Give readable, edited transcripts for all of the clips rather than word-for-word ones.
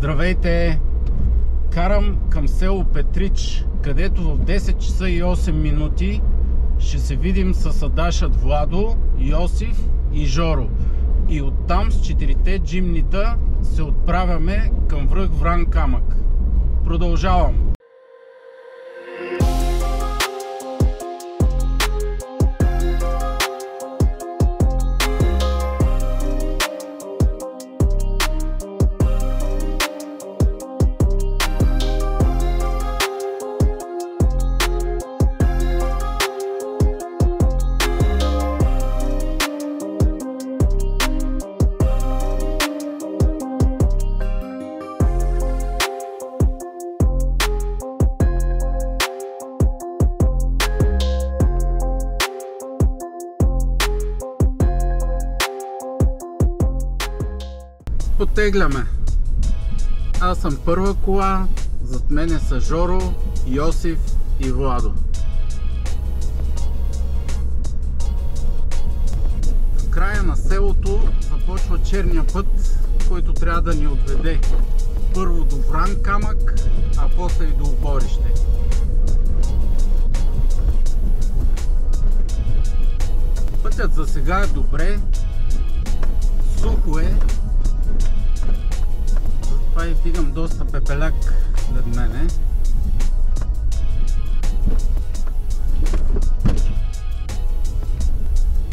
Здравейте! Карам към село Петрич, където в 10 часа и 8 минути ще се видим с Адашът Владо, Йосиф и Жоро. И оттам с 4-те джимнита се отправяме към връх Вран камък. Продължавам! Потегляме. Аз съм първа кола, зад мене са Жоро, Йосиф и Владо. В края на селото започва черния път, който трябва да ни отведе първо до Вран камък, а после и до Оборище. Пътят за сега е добре, сухо е. Това и вдигам доста пепеляк след мене.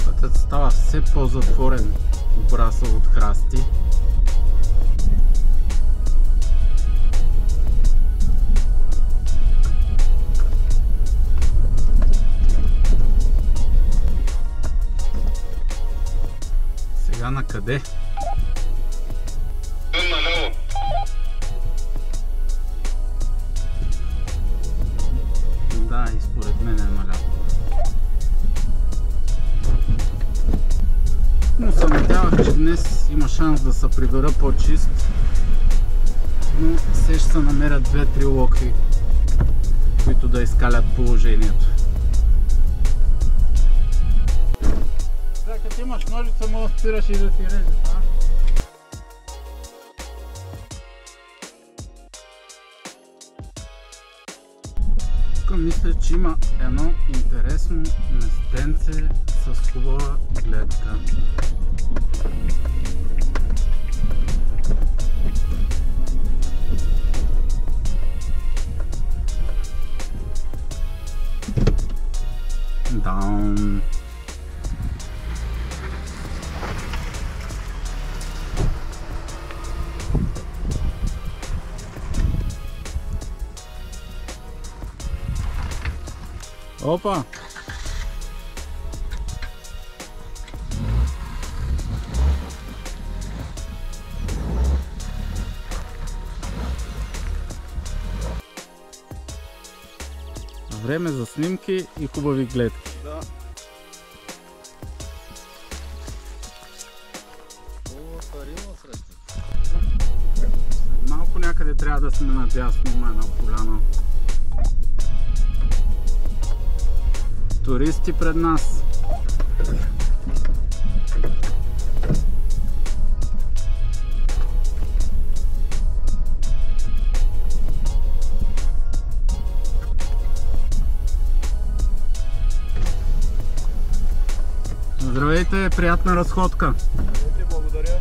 Пътят става все по-затворен, обрасъл от храсти. Сега на къде? Да, и според мен е наляво. Но се надявах, че днес има шанс да се прибера по-чист. Но все ще се намерят 2-3 локви, които да изкалят положението. Сега като имаш ножица, може да спираш и да си режеш, а? Мисля, че има едно интересно местенце с хубава гледка. Даун. Опа! Време за снимки и хубави гледки. Да. Малко някъде трябва да сме надясно, има една поляна. Туристи пред нас. Здравейте, приятна разходка. Здравейте, благодаря.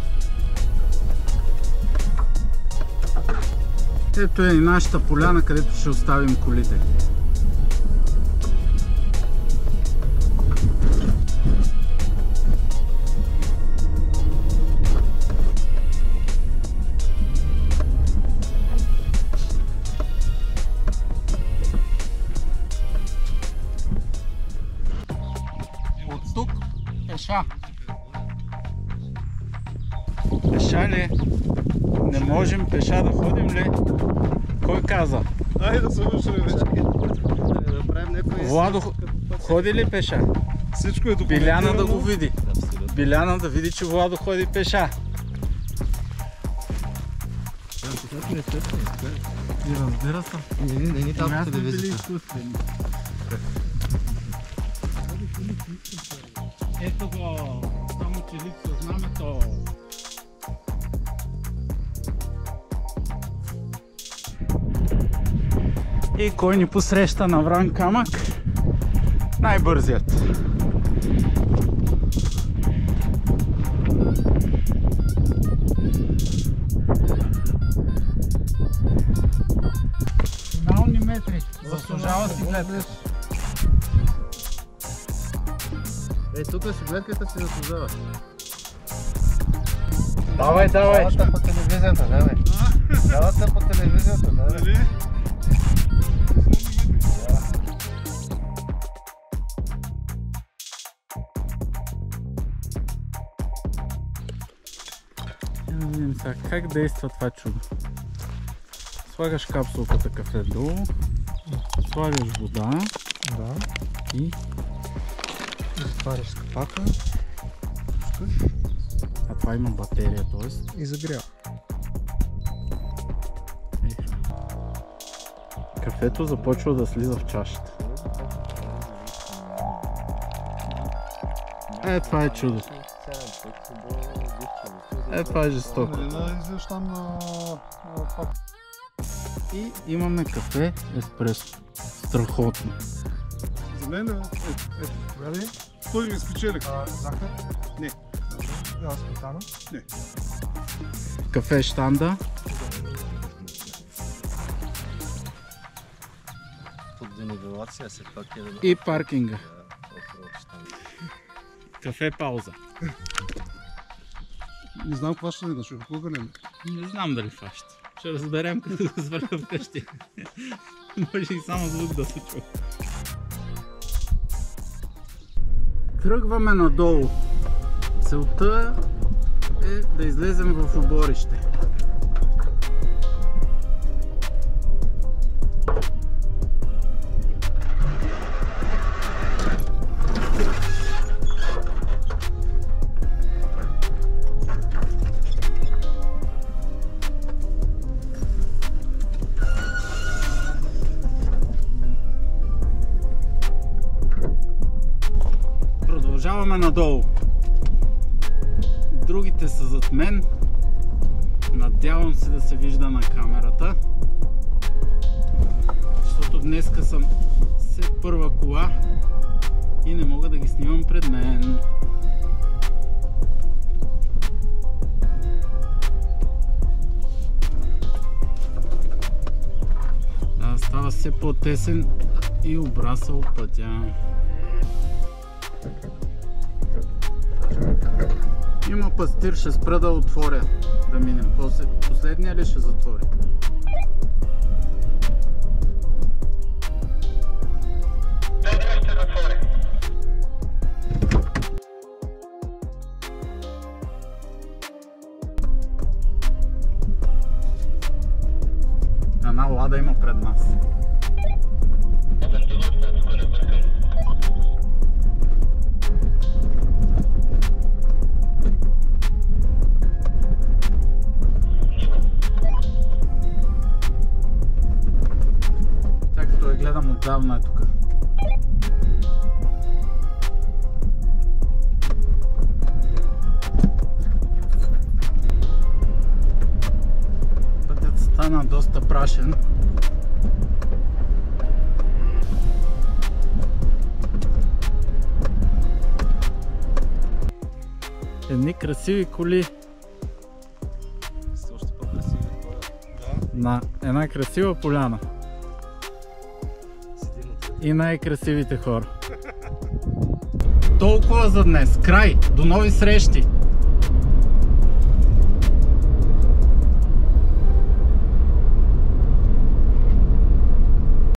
Ето е и нашата поляна, където ще оставим колите. Пеша. Пеша ли? Не можем пеша да ходим ли? Кой каза? Айде да се вършим вече. Владо, ходи ли пеша? Всичко е документирано. Биляна да го види. Биляна да види, че Владо ходи пеша. И разбира се. Не там да били ето го, само че липсва знамето. И кой ни посреща на Вран камък? Най-бързият. Финални метри. Заслужава си гледка. Тук си гледката си заслужава. Давай, давай! Давата по телевизията, давай. Давата по телевизията, давай. Да видим сега как действа това чудо. Слагаш капсулката кафе долу, слагаш вода и Затваряш с капака. А това има батерия, т.е. И загрява. Кафето започва да слиза в чашата. Това е чудо. Това е жестоко. И имаме кафе еспресо. Страхотно. За мен той ми спечели. Захар? Не. Сметана? Не. Кафе щанда. И паркинга. Кафе пауза. Не знам какво ще да шоф, кога не. Не знам дали фаща. Ще разберем като го свърля вкъщи. Може и само звук да се чува. Тръгваме надолу. Целта е да излезем в оборище. Продължаваме надолу. Другите са зад мен. Надявам се да се вижда на камерата. Защото днеска съм все първа кола и не мога да ги снимам пред мен. Да, става все по-тесен и обрасъл пътя. Има пастир, ще спра да отворя, да минем. Последния ли ще затворя? Ще затворя. Една лада има пред нас. Гледам отдавна е тук. Пътят стана доста прашен. Едни красиви коли. Още по-красиви хора. На една красива поляна. И най-красивите хора. Толкова за днес. Край! До нови срещи!